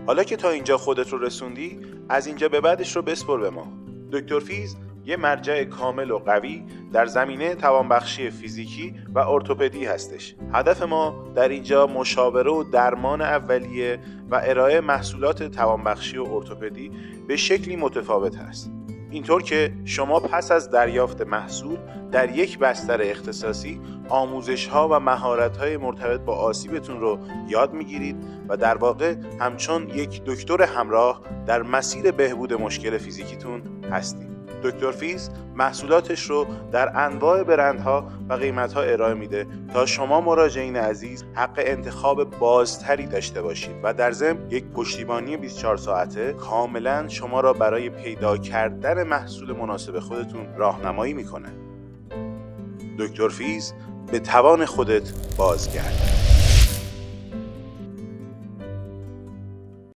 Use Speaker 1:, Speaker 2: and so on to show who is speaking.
Speaker 1: حالا که تا اینجا خودت رو رسوندی، از اینجا به بعدش رو بسپر به ما. دکتر فیز یه مرجع کامل و قوی در زمینه توانبخشی فیزیکی و ارتوپدی هستش. هدف ما در اینجا مشاوره و درمان اولیه و ارائه محصولات توانبخشی و ارتوپدی به شکلی متفاوت هست. اینطور که شما پس از دریافت محصول در یک بستر اختصاصی آموزش‌ها و مهارت‌های مرتبط با آسیبتون رو یاد می‌گیرید و در واقع همچون یک دکتر همراه در مسیر بهبود مشکل فیزیکیتون هستید. دکتر فیز محصولاتش رو در انواع برندها و قیمت‌ها ارائه میده تا شما مراجعین عزیز حق انتخاب بازتری داشته باشید و در ضمن یک پشتیبانی 24 ساعته کاملا شما را برای پیدا کردن محصول مناسب خودتون راهنمایی میکنه. دکتر فیز، به توان خودت بازگرد.